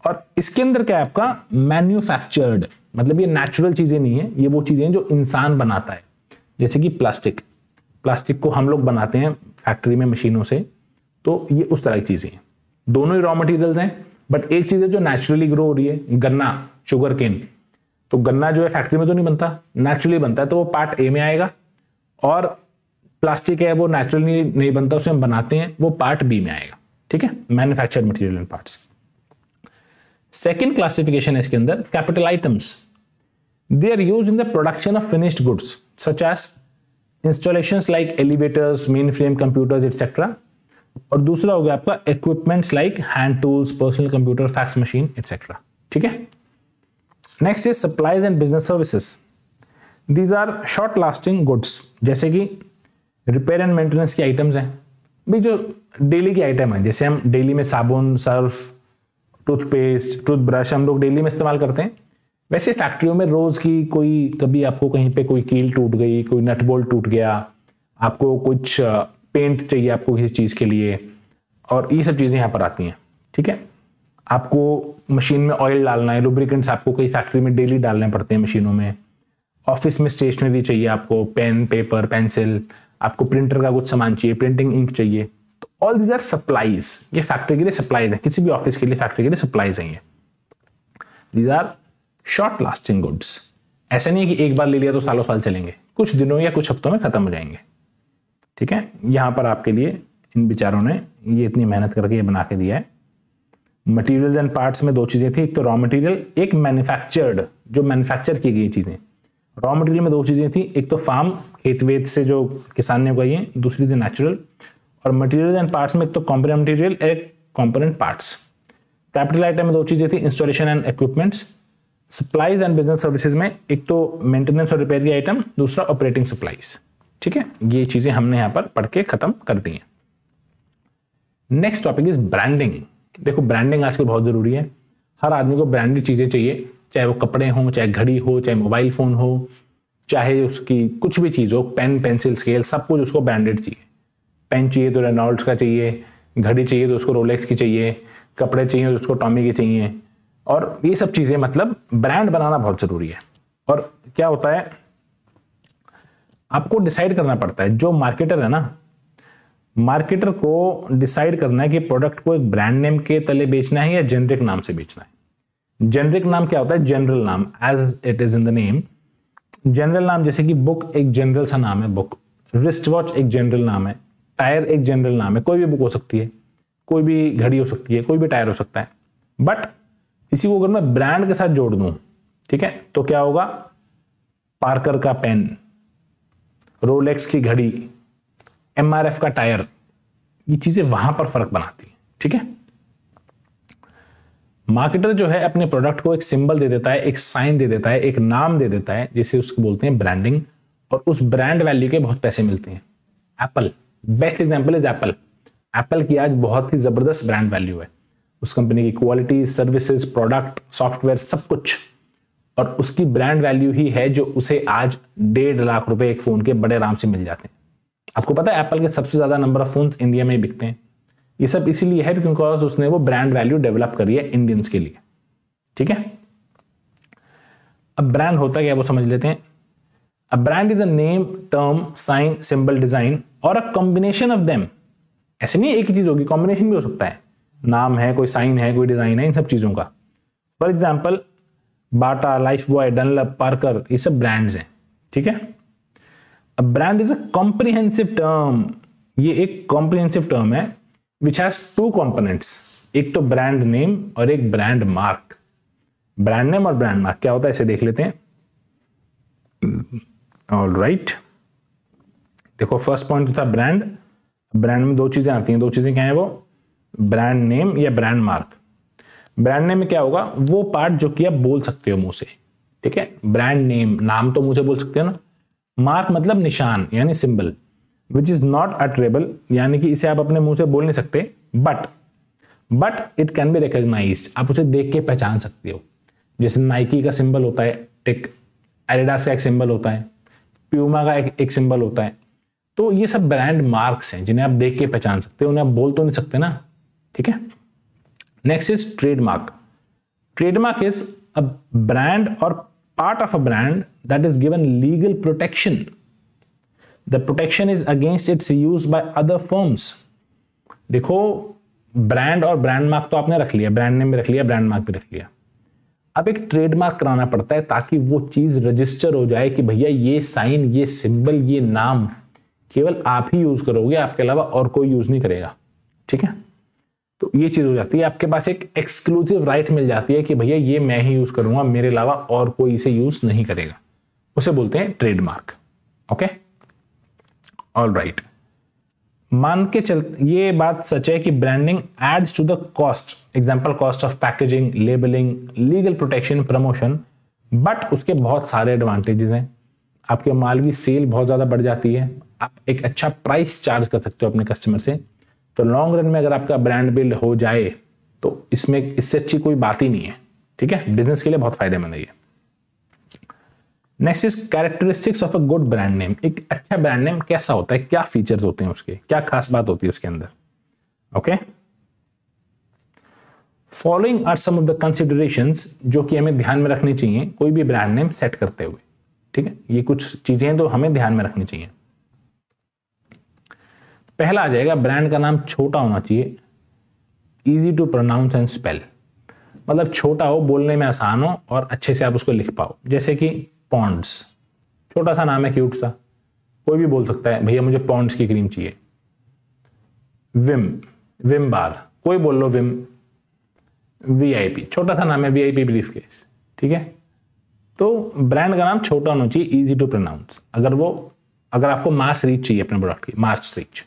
और इसके अंदर क्या है आपका मैन्युफैक्चर्ड, मतलब ये नेचुरल चीजें नहीं है, ये वो चीजें जो इंसान बनाता है। जैसे कि प्लास्टिक को हम लोग बनाते हैं फैक्ट्री में मशीनों से, तो ये उस तरह की चीजें हैं। दोनों ही रॉ मटेरियल्स हैं, बट एक चीज है जो नेचुरली ग्रो हो रही है, गन्ना, शुगर केन। तो गन्ना जो है फैक्ट्री में तो नहीं बनता, नेचुरली बनता है, तो वो पार्ट ए में आएगा। और प्लास्टिक है वो नेचुरली नहीं बनता, उसमें बनाते हैं, वो पार्ट बी में आएगा, ठीक है, manufactured material and parts. Second classification है इसके अंदर capital items. They are used in the production of finished goods such as installations like elevators, mainframe computers etcetera. और दूसरा हो गया आपका equipments like hand tools, personal computer, fax machine etcetera, ठीक है। Next is supplies and business services. These are short lasting goods, जैसे कि repair and maintenance की आइटम्स हैं, भाई जो डेली की आइटम है, जैसे हम डेली में साबुन, सर्फ, टूथपेस्ट, टूथब्रश हम लोग डेली में इस्तेमाल करते हैं। वैसे फैक्ट्रियों में रोज की कोई, कभी आपको कहीं पे कोई कील टूट गई, कोई नट बोल्ट टूट गया, आपको कुछ पेंट चाहिए आपको किसी चीज के लिए, और ये सब चीजें यहाँ पर आती हैं, ठीक है। आपको मशीन में ऑयल डालना है, लुब्रिकेंट्स आपको कई फैक्ट्री में डेली डालने पड़ते हैं मशीनों में। ऑफिस में स्टेशनरी चाहिए आपको, पेन, पेपर, पेंसिल, आपको प्रिंटर का कुछ सामान चाहिए, प्रिंटिंग इंक चाहिए, तो ऑल दीज आर सप्लाईज। ये फैक्ट्री के लिए सप्लाईज है, किसी भी ऑफिस के लिए, फैक्ट्री के लिए सप्लाईज हैं ये। These are short lasting goods. ऐसा नहीं है कि एक बार ले लिया तो सालों साल चलेंगे, कुछ दिनों या कुछ हफ्तों में खत्म हो जाएंगे, ठीक है। यहां पर आपके लिए इन बेचारों ने ये इतनी मेहनत करके ये बना के दिया है। मटेरियल्स एंड पार्ट्स में दो चीजें थी, एक तो रॉ मटेरियल, एक मैन्युफैक्चर्ड, जो मैन्युफैक्चर की गई चीजें, रॉ मटेरियल में दो चीजें थी, एक तो फार्म खेत वेत से जो किसान ने उगाई है, दूसरी थी नेचुरल। और मटेरियल एंड पार्ट्स में एक तो कॉम्पोनेंट मटेरियल, एक कॉम्पोनेंट पार्ट्स। कैपिटल आइटम में दो चीजें थी, installation and equipments. Supplies and business services में एक तो मेंटेनेंस और रिपेयर की आइटम, दूसरा ऑपरेटिंग सप्लाईज। ठीक है, ये चीजें हमने यहां पर पढ़ के खत्म कर दी हैं। Next topic is branding. देखो ब्रांडिंग आजकल बहुत जरूरी है, हर आदमी को ब्रांडेड चीजें चाहिए, चाहे वो कपड़े हों, चाहे घड़ी हो, चाहे मोबाइल फोन हो, चाहे उसकी कुछ भी चीज हो, पेन पेंसिल स्केल, सब कुछ उसको ब्रांडेड चाहिए। पेन चाहिए तो रेनॉल्ड्स का चाहिए, घड़ी चाहिए तो उसको रोलेक्स की चाहिए, कपड़े चाहिए तो उसको टॉमी के चाहिए, और ये सब चीजें मतलब ब्रांड बनाना बहुत जरूरी है। और क्या होता है, आपको डिसाइड करना पड़ता है, जो मार्केटर है ना, मार्केटर को डिसाइड करना है कि प्रोडक्ट को एक ब्रांड नेम के तले बेचना है या जेनरिक नाम से बेचना है। जेनरिक नाम क्या होता है, जनरल नाम, as it is in the name. General नाम जैसे कि बुक एक जनरल सा नाम है, बुक। रिस्ट वॉच एक जनरल नाम है, टायर एक जनरल नाम है, कोई भी बुक हो सकती है, कोई भी घड़ी हो सकती है, कोई भी टायर हो सकता है। बट इसी को अगर मैं ब्रांड के साथ जोड़ दूं, ठीक है, तो क्या होगा, पार्कर का पेन, रोलेक्स की घड़ी, एमआरएफ का टायर, ये चीजें वहां पर फर्क बनाती है। ठीक है, मार्केटर जो है अपने प्रोडक्ट को एक सिंबल दे देता है, एक साइन दे देता है, एक नाम दे देता है, जिसे उसको बोलते हैं ब्रांडिंग, और उस ब्रांड वैल्यू के बहुत पैसे मिलते हैं। Apple, best example is Apple. Apple की आज बहुत ही जबरदस्त ब्रांड वैल्यू है, उस कंपनी की क्वालिटी, सर्विसेज, प्रोडक्ट, सॉफ्टवेयर, सब कुछ, और उसकी ब्रांड वैल्यू ही है जो उसे आज 1.5 लाख रुपए एक फोन के बड़े आराम से मिल जाते हैं। आपको पता है एप्पल के सबसे ज्यादा नंबर ऑफ फोन्स इंडिया में ही बिकते हैं। ये सब इसीलिए है बिकॉज उसने वो ब्रांड वैल्यू डेवलप करी है इंडियंस के लिए। ठीक है, अब ब्रांड होता क्या है वो समझ लेते हैं। A brand is a name, term, sign, symbol, design और अ कॉम्बिनेशन ऑफ देम। ऐसे नहीं एक ही चीज होगी, कॉम्बिनेशन भी हो सकता है, नाम है, कोई साइन है, कोई डिजाइन है, इन सब चीजों का। For example Bata, life boy, Dunlop, Parker, ये सब ब्रांड्स हैं। ठीक है, अ brand is a comprehensive term. ये एक कॉम्प्रिहेंसिव टर्म है विच हैज 2 कंपोनेंट्स, एक तो ब्रांड नेम और एक ब्रांड मार्क। ब्रांड नेम और ब्रांड मार्क क्या होता है इसे देख लेते हैं। ऑलराइट, देखो फर्स्ट पॉइंट था ब्रांड। ब्रांड में 2 चीजें आती हैं, 2 चीजें क्या है वो, ब्रांड नेम या ब्रांड मार्क। ब्रांड नेम में क्या होगा, वो पार्ट जो कि आप बोल सकते हो मुंह से। ठीक है, ब्रांड नेम, नाम तो मुंह से बोल सकते हो ना। मार्क मतलब निशान यानी सिंबल, विच इज नॉट अटरेबल, यानी कि इसे आप अपने मुंह से बोल नहीं सकते, but it can be recognised, आप उसे देख के पहचान सकते हो। जैसे नाइकी का सिंबल होता है टिक, एडिडास का एक सिंबल होता है, प्यूमा का एक सिंबल होता है। तो ये सब ब्रांड मार्क्स हैं जिन्हें आप देख के पहचान सकते हो, उन्हें आप बोल तो नहीं सकते ना। ठीक है, next is trademark. Trademark is a brand or part of a brand that is given legal protection. The protection is against its use by other firms. देखो ब्रांड और ब्रांड मार्क तो आपने रख लिया, ब्रांड नेम भी रख लिया, brand mark भी रख लिया। अब एक ट्रेडमार्क कराना पड़ता है ताकि वो चीज रजिस्टर हो जाए कि भैया ये साइन, ये सिंबल, ये नाम केवल आप ही यूज करोगे, आपके अलावा और कोई यूज नहीं करेगा। ठीक है, तो ये चीज हो जाती है, आपके पास एक एक्सक्लूसिव राइट मिल जाती है कि भैया ये मैं ही यूज करूंगा, मेरे अलावा और कोई इसे यूज नहीं करेगा। उसे बोलते हैं ट्रेडमार्क। ओके, ऑल राइट, मान के चल, ये बात सच है कि branding adds to the cost, example cost of packaging, labelling, legal protection, promotion, but उसके बहुत सारे एडवांटेजेस हैं। आपके माल की सेल बहुत ज्यादा बढ़ जाती है, आप एक अच्छा प्राइस चार्ज कर सकते हो अपने कस्टमर से। तो लॉन्ग रन में अगर आपका ब्रांड बिल्ड हो जाए तो इसमें इससे अच्छी कोई बात ही नहीं है। ठीक है, बिजनेस के लिए बहुत फायदेमंद है ये। Next is characteristics of a good brand name. एक अच्छा ब्रांड नेम कैसा होता है, क्या फीचर्स होते हैं उसके, क्या खास बात होती है उसके अंदर। Okay, following are some of the considerations जो कि हमें ध्यान में रखनी चाहिए कोई भी ब्रांड नेम सेट करते हुए। ठीक है, ये कुछ चीजें हैं तो हमें ध्यान में रखनी चाहिए। पहला आ जाएगा, ब्रांड का नाम छोटा होना चाहिए, easy to pronounce and spell, मतलब छोटा हो, बोलने में आसान हो और अच्छे से आप उसको लिख पाओ। जैसे कि पॉन्ड्स, छोटा सा नाम है, क्यूट सा, कोई भी बोल सकता है भैया मुझे पॉन्ड्स की क्रीम चाहिए। विम बार, कोई बोल लो विम। वीआईपी, छोटा सा नाम है, वीआईपी ब्रीफकेस। ठीक है, तो ब्रांड का नाम छोटा होना चाहिए, इजी टू प्रोनाउंस। अगर आपको मास रीच चाहिए अपने प्रोडक्ट की, मास रीच।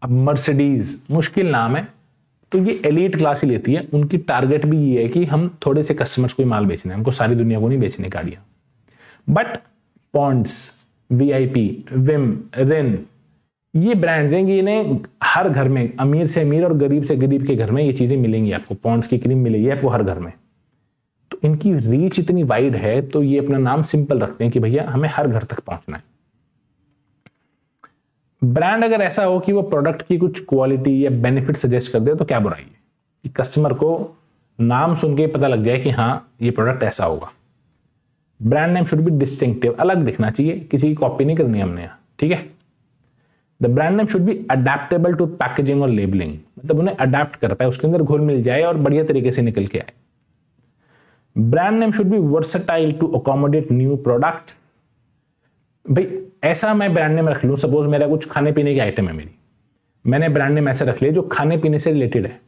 अब मर्सिडीज मुश्किल नाम है, तो ये एलीट क्लास ही लेती है। उनकी टारगेट भी ये है कि हम थोड़े से कस्टमर्स को ही माल बेचना है, हमको सारी दुनिया को नहीं बेचने गाड़ियां। बट पॉन्ड्स, वीआईपी, विम, रिन, ये ब्रांड्स हैं कि इन्हें हर घर में, अमीर से अमीर और गरीब से गरीब के घर में ये चीजें मिलेंगी आपको। पॉन्ड्स की क्रीम मिलेगी आपको हर घर में। तो इनकी रीच इतनी वाइड है, तो ये अपना नाम सिंपल रखते हैं कि भैया हमें हर घर तक पहुंचना है। ब्रांड अगर ऐसा हो कि वो प्रोडक्ट की कुछ क्वालिटी या बेनिफिट सजेस्ट कर दे तो क्या बुराई है कि कस्टमर को नाम सुन के पता लग जाए कि हाँ ये प्रोडक्ट ऐसा होगा। Brand name should B distinctive, अलग दिखना चाहिए, किसी की कॉपी नहीं करनी हमने यहाँ, ठीक है। The brand name should be adaptable to packaging और लेबलिंग, मतलब उन्हें अडेप्ट कर पाए, उसके अंदर घुल मिल जाए और बढ़िया तरीके से निकल के आए। Brand name should be versatile to accommodate new products. भाई ऐसा मैं ब्रांड नेम रख लूं, सपोज मेरा कुछ खाने पीने की आइटम है मेरी, मैंने ब्रांड नेम ऐसे रख लिया जो खाने पीने से रिलेटेड है।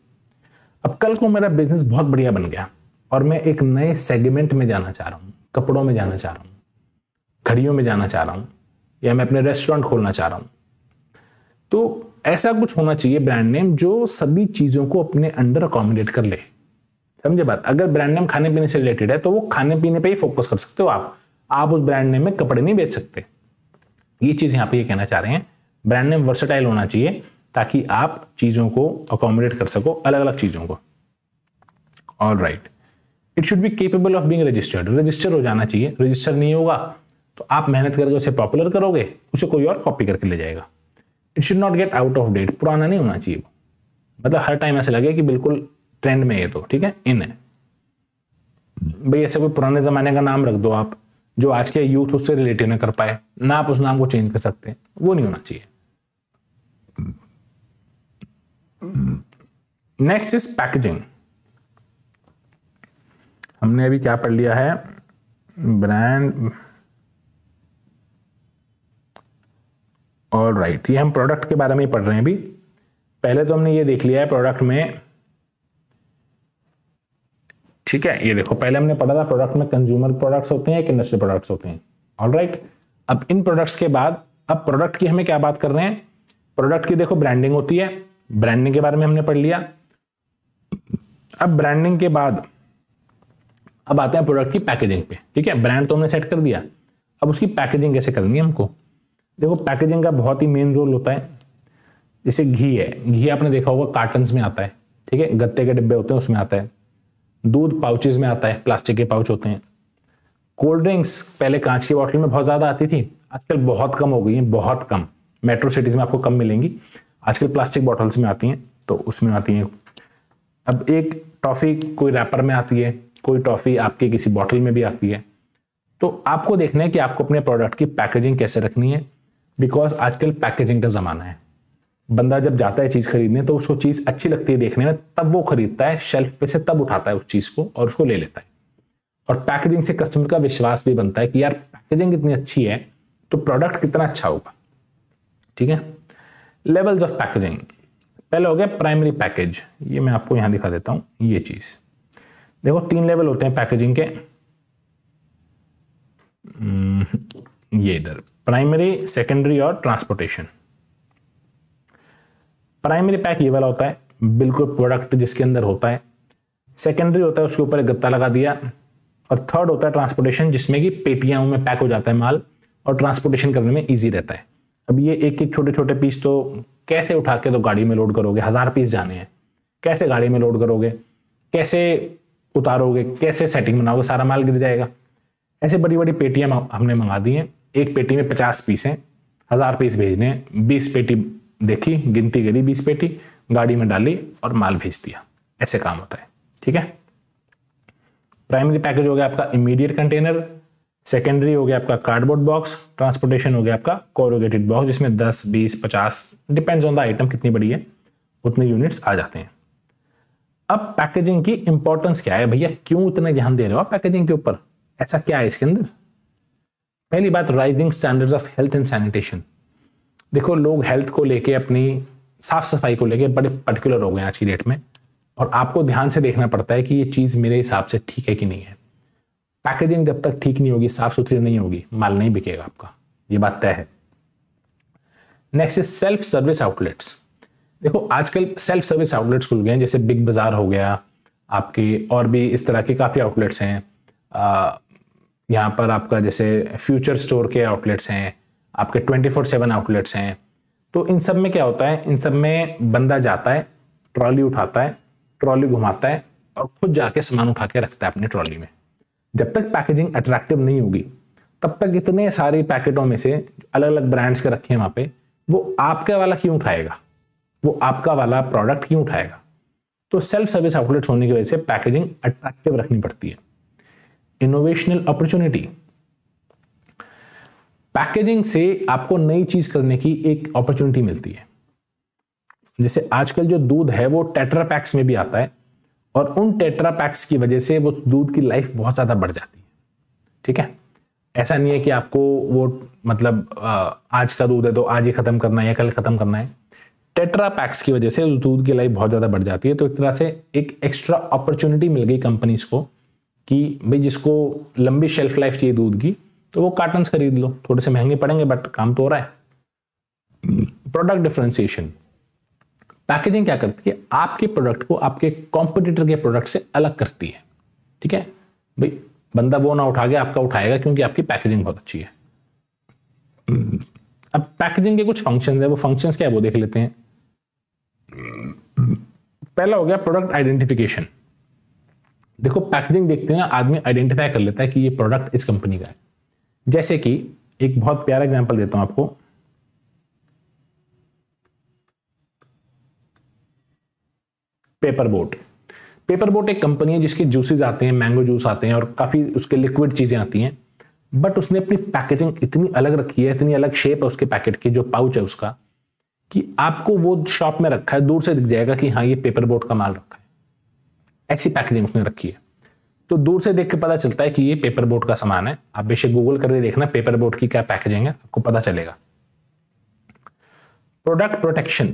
अब कल को मेरा बिजनेस बहुत बढ़िया बन गया और मैं एक नए सेगमेंट में जाना चाह रहा हूं, कपड़ों में जाना चाह रहा हूं, घड़ियों में जाना चाह रहा हूं, या मैं अपने रेस्टोरेंट खोलना चाह रहा हूं, तो ऐसा कुछ होना चाहिए ब्रांड नेम जो सभी चीजों को अपने अंडर अकोमोडेट कर ले। समझे बात? अगर ब्रांड नेम खाने पीने से रिलेटेड है तो वो खाने पीने पे ही फोकस कर सकते हो आप उस ब्रांड नेम में कपड़े नहीं बेच सकते। ये चीज यहां पे ये कहना चाह रहे हैं, ब्रांड नेम वर्सेटाइल होना चाहिए ताकि आप चीजों को अकोमोडेट कर सको, अलग अलग चीजों को। All right, it should be capable of being registered, register हो जाना चाहिए। रजिस्टर नहीं होगा तो आप मेहनत करके उसे पॉपुलर करोगे, उसे कोई और कॉपी करके ले जाएगा। It should not get out of date, पुराना नहीं होना चाहिए, मतलब हर टाइम ऐसा लगे कि बिल्कुल ट्रेंड में है, तो ठीक है, इन है। भाई ऐसे कोई पुराने जमाने का नाम रख दो आप जो आज के यूथ उससे रिलेटेड ना कर पाए ना, आप उस नाम को चेंज कर सकते हैं, वो नहीं होना चाहिए। Next is packaging. हमने अभी क्या पढ़ लिया है, ब्रांड। ऑल राइट, ये हम प्रोडक्ट के बारे में ही पढ़ रहे हैं अभी। पहले तो हमने ये देख लिया है प्रोडक्ट में, ठीक है। ये देखो पहले हमने पढ़ा था प्रोडक्ट में कंज्यूमर प्रोडक्ट्स होते हैं कि इंडस्ट्रियल प्रोडक्ट्स होते हैं। ऑल राइट, अब इन प्रोडक्ट्स के बाद अब प्रोडक्ट की हमें क्या बात कर रहे हैं, प्रोडक्ट की देखो ब्रांडिंग होती है, ब्रांडिंग के बारे में हमने पढ़ लिया। अब ब्रांडिंग के बाद अब आते हैं प्रोडक्ट की पैकेजिंग पे, ठीक है। ब्रांड तो हमने सेट कर दिया, अब उसकी पैकेजिंग कैसे करनी है हमको। देखो पैकेजिंग का बहुत ही मेन रोल होता है। जैसे घी है, घी आपने देखा होगा कार्टन्स में आता है, ठीक है, गत्ते के डिब्बे होते हैं उसमें आता है। दूध पाउचेज में आता है, प्लास्टिक के पाउच होते हैं। कोल्ड ड्रिंक्स पहले कांच की बोतल में बहुत ज्यादा आती थी, आजकल बहुत कम हो गई है, बहुत कम। मेट्रो सिटीज में आपको कम मिलेंगी, आजकल प्लास्टिक बॉटल्स में आती हैं, तो उसमें आती हैं। अब एक टॉफी कोई रैपर में आती है, कोई टॉफी आपके किसी बॉटल में भी आती है। तो आपको देखना है कि आपको अपने प्रोडक्ट की पैकेजिंग कैसे रखनी है, बिकॉज आजकल पैकेजिंग का जमाना है। बंदा जब जाता है चीज खरीदने तो उसको चीज अच्छी लगती है देखने में, तब वो खरीदता है, शेल्फ पे से तब उठाता है उस चीज को और उसको ले लेता है। और पैकेजिंग से कस्टमर का विश्वास भी बनता है कि यार पैकेजिंग इतनी अच्छी है तो प्रोडक्ट कितना अच्छा होगा, ठीक है। लेवल्स ऑफ पैकेजिंग, पहले हो गया प्राइमरी पैकेज, ये मैं आपको यहां दिखा देता हूं। ये चीज देखो 3 लेवल होते हैं पैकेजिंग के, ये इधर प्राइमरी, सेकेंडरी और ट्रांसपोर्टेशन। प्राइमरी पैक ये वाला होता है, बिल्कुल प्रोडक्ट जिसके अंदर होता है। सेकेंडरी होता है उसके ऊपर एक गत्ता लगा दिया। और थर्ड होता है ट्रांसपोर्टेशन, जिसमें कि पेटियां में पैक हो जाता है माल और ट्रांसपोर्टेशन करने में इजी रहता है। अब ये एक एक छोटे छोटे पीस तो कैसे उठा के तो गाड़ी में लोड करोगे, 1000 पीस जाने हैं, कैसे गाड़ी में लोड करोगे, कैसे उतारोगे, कैसे सेटिंग बनाओगे, सारा माल गिर जाएगा। ऐसे बड़ी बड़ी पेटियां हमने मंगा दी हैं, एक पेटी में 50 पीस हैं, 1000 पीस भेजने हैं। 20 पेटी देखी, गिनती करी, 20 पेटी गाड़ी में डाली और माल भेज दिया। ऐसे काम होता है, ठीक है। प्राइमरी पैकेज हो गया आपका इमीडिएट कंटेनर, सेकेंडरी हो गया आपका कार्डबोर्ड बॉक्स, ट्रांसपोर्टेशन हो गया आपका कोरुगेटेड बॉक्स, जिसमें 10, 20, 50 डिपेंड्स ऑन द आइटम कितनी बड़ी है उतने यूनिट्स आ जाते हैं। अब पैकेजिंग की इंपॉर्टेंस क्या है भैया, क्यों इतना ध्यान दे रहे हो आप पैकेजिंग के ऊपर, ऐसा क्या है इसके अंदर। पहली बात, rising standards of health and sanitation. देखो लोग हेल्थ को लेके, अपनी साफ सफाई को लेके बड़े पर्टिकुलर हो गए आज की डेट में, और आपको ध्यान से देखना पड़ता है कि ये चीज मेरे हिसाब से ठीक है कि नहीं है। पैकेजिंग जब तक ठीक नहीं होगी, साफ सुथरी नहीं होगी, माल नहीं बिकेगा आपका, ये बात तय है। Next is self service outlets. देखो आजकल सेल्फ सर्विस आउटलेट्स खुल गए हैं, जैसे बिग बाजार हो गया आपके, और भी इस तरह के काफ़ी आउटलेट्स हैं। यहाँ पर आपका जैसे फ्यूचर स्टोर के आउटलेट्स हैं, आपके 24/7 आउटलेट्स हैं। तो इन सब में क्या होता है, इन सब में बंदा जाता है, ट्रॉली उठाता है, ट्रॉली घुमाता है और खुद जाके सामान उठा के रखता है अपनी ट्रॉली में। जब तक पैकेजिंग अट्रैक्टिव नहीं होगी तब तक इतने सारे पैकेटों में से अलग अलग ब्रांड्स के रखे हैं वहां पे, वो आपका वाला क्यों उठाएगा, वो आपका वाला प्रोडक्ट क्यों उठाएगा। तो सेल्फ सर्विस आउटलेट्स होने की वजह से पैकेजिंग अट्रैक्टिव रखनी पड़ती है। इनोवेशनल अपॉर्चुनिटी, पैकेजिंग से आपको नई चीज करने की एक अपॉर्चुनिटी मिलती है। जैसे आजकल जो दूध है वो टेट्रा पैक्स में भी आता है, और उन टेट्रा पैक्स की वजह से वो दूध की लाइफ बहुत ज्यादा बढ़ जाती है। ठीक है, ऐसा नहीं है कि आपको वो मतलब आज का दूध है तो आज ही खत्म करना है या कल खत्म करना है। टेट्रा पैक्स की वजह से दूध की लाइफ बहुत ज्यादा बढ़ जाती है। तो एक तरह से एक एक्स्ट्रा अपॉर्चुनिटी मिल गई कंपनीज को कि भाई जिसको लंबी शेल्फ लाइफ चाहिए दूध की, तो वो कार्टन्स खरीद लो, थोड़े से महंगे पड़ेंगे बट काम तो हो रहा है। प्रोडक्ट डिफरेंशिएशन, पैकेजिंग क्या करती है, आपके प्रोडक्ट को आपके कॉम्पिटिटर के प्रोडक्ट से अलग करती है। ठीक है भाई, बंदा वो ना उठा के आपका उठाएगा क्योंकि आपकी पैकेजिंग बहुत अच्छी है। अब पैकेजिंग के कुछ फंक्शंस है, वो फंक्शंस क्या है वो देख लेते हैं। पहला हो गया प्रोडक्ट आइडेंटिफिकेशन। देखो पैकेजिंग देखते हैं ना, आदमी आइडेंटिफाई कर लेता है कि ये प्रोडक्ट इस कंपनी का है। जैसे कि एक बहुत प्यारा एग्जांपल देता हूं आपको, पेपर बोट। पेपर बोट एक कंपनी है जिसके जूसेस आते हैं, मैंगो जूस आते हैं और काफी उसके लिक्विड चीजें आती हैं, बट उसने अपनी पैकेजिंग इतनी अलग रखी है, इतनी अलग शेप है उसके पैकेट की, जो पाउच है उसका, कि आपको वो शॉप में रखा है दूर से दिख जाएगा कि हाँ ये पेपर बोट का माल रखा है। ऐसी पैकेजिंग उसने रखी है, तो दूर से देख के पता चलता है कि ये पेपर बोट का सामान है। आप बेशक गूगल करके देखना पेपर बोट की क्या पैकेजिंग है, आपको पता चलेगा। प्रोडक्ट प्रोटेक्शन,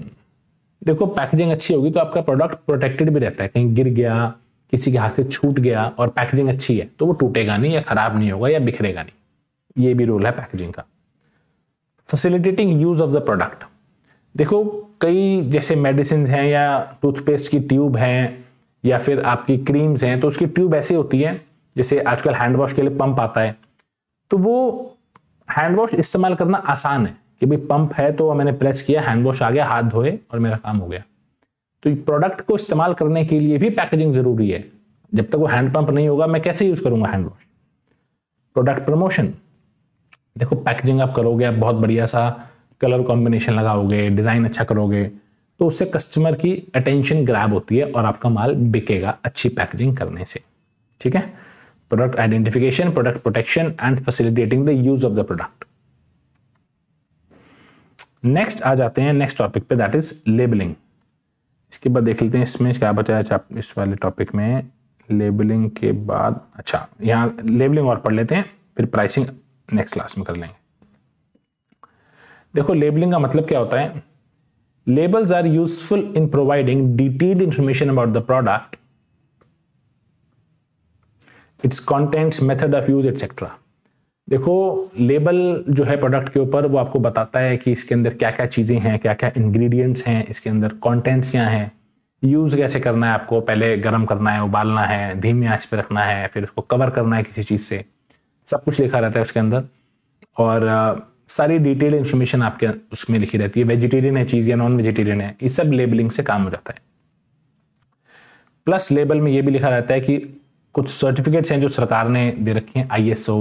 देखो पैकेजिंग अच्छी होगी तो आपका प्रोडक्ट प्रोटेक्टेड भी रहता है, कहीं गिर गया, किसी के हाथ से छूट गया और पैकेजिंग अच्छी है तो वो टूटेगा नहीं या खराब नहीं होगा या बिखरेगा नहीं। ये भी रूल है पैकेजिंग का। Facilitating use of the product, देखो कई जैसे मेडिसिन हैं या टूथपेस्ट की ट्यूब हैं या फिर आपकी क्रीम्स हैं, तो उसकी ट्यूब ऐसी होती है, जैसे आजकल हैंड वॉश के लिए पंप आता है, तो वो हैंड वॉश इस्तेमाल करना आसान है कि भाई पंप है तो मैंने प्रेस किया, हैंड वॉश आ गया, हाथ धोए और मेरा काम हो गया। तो प्रोडक्ट को इस्तेमाल करने के लिए भी पैकेजिंग जरूरी है। जब तक वो हैंड पंप नहीं होगा मैं कैसे यूज करूंगा हैंड वॉश। प्रोडक्ट प्रमोशन, देखो पैकेजिंग आप करोगे, आप बहुत बढ़िया सा कलर कॉम्बिनेशन लगाओगे, डिजाइन अच्छा करोगे, तो उससे कस्टमर की अटेंशन ग्रैब होती है और आपका माल बिकेगा अच्छी पैकेजिंग करने से। ठीक है, product identification, product protection and facilitating the use of the product. Next आ जाते हैं नेक्स्ट टॉपिक पे, दैट इज लेबलिंग। इसके बाद देख लेते हैं इसमें क्या बचा है इस वाले टॉपिक में। लेबलिंग के बाद अच्छा यहाँ लेबलिंग और पढ़ लेते हैं, फिर प्राइसिंग नेक्स्ट क्लास में कर लेंगे। देखो लेबलिंग का मतलब क्या होता है, labels are useful in providing detailed information about the product, its contents, method of use etcetera. देखो लेबल जो है प्रोडक्ट के ऊपर वो आपको बताता है कि इसके अंदर क्या क्या चीजें हैं, क्या क्या इंग्रेडिएंट्स हैं, इसके अंदर कंटेंट्स क्या हैं, यूज कैसे करना है, आपको पहले गर्म करना है, उबालना है, धीमी आंच पे रखना है, फिर उसको कवर करना है किसी चीज से, सब कुछ लिखा रहता है उसके अंदर। और सारी डिटेल इंफॉर्मेशन आपके उसमें लिखी रहती है, वेजिटेरियन है चीज या नॉन वेजिटेरियन है, ये सब लेबलिंग से काम हो जाता है। प्लस लेबल में ये भी लिखा रहता है कि कुछ सर्टिफिकेट्स हैं जो सरकार ने दे रखी हैं, ISO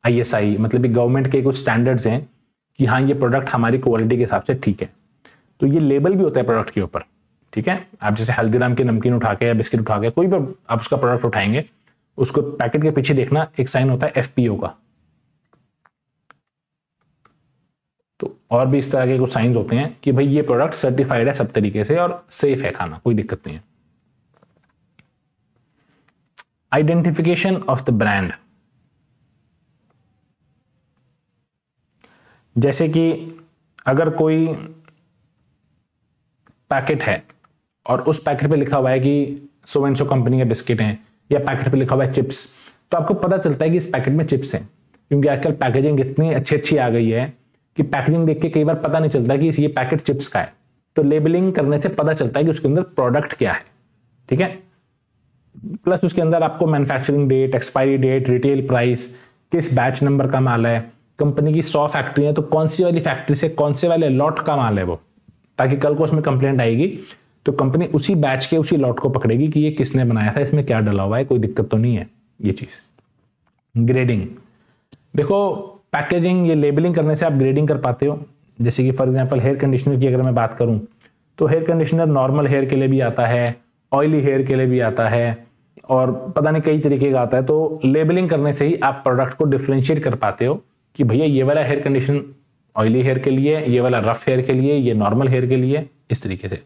ISI, मतलब कि गवर्नमेंट के कुछ स्टैंडर्ड्स हैं कि हाँ ये प्रोडक्ट हमारी क्वालिटी के हिसाब से ठीक है। तो ये लेबल भी होता है प्रोडक्ट के ऊपर। ठीक है, आप जैसे हल्दीराम की नमकीन उठा के या बिस्किट उठा के कोई भी आप उसका प्रोडक्ट उठाएंगे, उसको पैकेट के पीछे देखना एक साइन होता है FPO का। तो और भी इस तरह के कुछ साइंस होते हैं कि भाई ये प्रोडक्ट सर्टिफाइड है सब तरीके से और सेफ है खाना, कोई दिक्कत नहीं है। आइडेंटिफिकेशन ऑफ द ब्रांड, जैसे कि अगर कोई पैकेट है और उस पैकेट पे लिखा हुआ है कि सो एंड सो कंपनी के बिस्किट हैं, या पैकेट पे लिखा हुआ है चिप्स, तो आपको पता चलता है कि इस पैकेट में चिप्स हैं, क्योंकि आजकल पैकेजिंग इतनी अच्छी आ गई है कि पैकेजिंग देख के कई बार पता नहीं चलता कि ये पैकेट चिप्स का है। तो लेबलिंग करने से पता चलता है कि उसके अंदर प्रोडक्ट क्या है, ठीक है। प्लस उसके अंदर आपको manufacturing date, expiry date, retail price, किस बैच नंबर का माल है, कंपनी की 100 फैक्ट्री है तो कौन सी वाली फैक्ट्री से कौन से वाले लॉट का माल है वो, ताकि कल को उसमें कंप्लेंट आएगी तो कंपनी उसी बैच के उसी लॉट को पकड़ेगी कि ये किसने बनाया था, इसमें क्या डला हुआ है, कोई दिक्कत तो नहीं है। ये चीज ग्रेडिंग, देखो पैकेजिंग, ये लेबलिंग करने से आप ग्रेडिंग कर पाते हो। जैसे कि फॉर एग्जांपल हेयर कंडीशनर की अगर मैं बात करूं तो हेयर कंडीशनर नॉर्मल हेयर के लिए भी आता है, ऑयली हेयर के लिए भी आता है, और पता नहीं कई तरीके का आता है। तो लेबलिंग करने से ही आप प्रोडक्ट को डिफरेंशिएट कर पाते हो कि भैया ये वाला हेयर कंडीशन ऑयली हेयर के लिए, ये वाला रफ हेयर के लिए, ये नॉर्मल हेयर के लिए, इस तरीके से।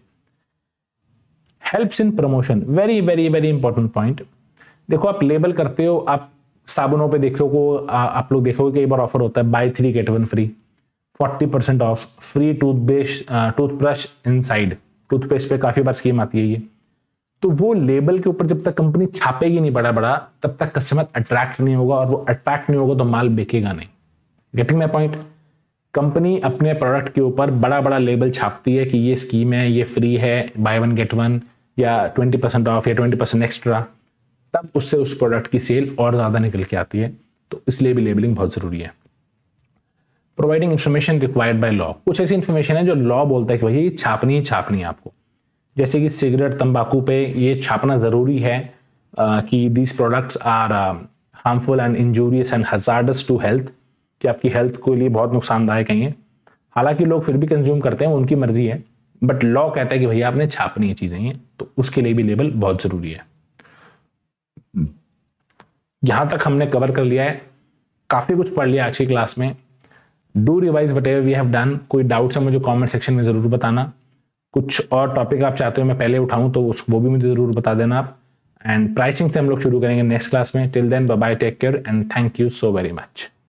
Helps in promotion, very very very important point. देखो आप लेबल करते हो, आप साबुनों पे देखो आप लोग देखोगे कई बार ऑफर होता है buy 3 get 1 free, 40% off, free toothbrush inside, toothpaste पे काफी बार स्कीम आती है ये। तो वो लेबल के ऊपर जब तक कंपनी छापेगी नहीं बड़ा बड़ा, तब तक कस्टमर अट्रैक्ट नहीं होगा, और वो अट्रैक्ट नहीं होगा तो माल बिकेगा नहीं। Getting my point? कंपनी अपने प्रोडक्ट के ऊपर बड़ा बड़ा लेबल छापती है कि ये स्कीम है, ये फ्री है, बाय 1 गेट 1 या 20% ऑफ या 20% एक्स्ट्रा, तब उससे उस प्रोडक्ट की सेल और ज्यादा निकल के आती है। तो इसलिए भी लेबलिंग बहुत जरूरी है। Providing information required by law, कुछ ऐसी इंफॉर्मेशन है जो लॉ बोलता है कि भाई ये छापनी ही छापनी है आपको। जैसे कि सिगरेट, तंबाकू पे ये छापना जरूरी है कि these products are harmful and injurious and hazardous to health, कि आपकी हेल्थ के लिए बहुत नुकसानदायक है ये। हालांकि लोग फिर भी कंज्यूम करते हैं, उनकी मर्जी है, बट लॉ कहता है कि भैया आपने छापनी है चीजें ये, तो उसके लिए भी लेबल बहुत जरूरी है। यहां तक हमने कवर कर लिया है, काफी कुछ पढ़ लिया आज की क्लास में। Do revise whatever we have done. कोई डाउट्स है मुझे कमेंट सेक्शन में जरूर बताना। कुछ और टॉपिक आप चाहते हो मैं पहले उठाऊं तो वो भी मुझे जरूर बता देना आप। एंड प्राइसिंग से हम लोग शुरू करेंगे नेक्स्ट क्लास में। Till then bye bye, take care and thank you so very much.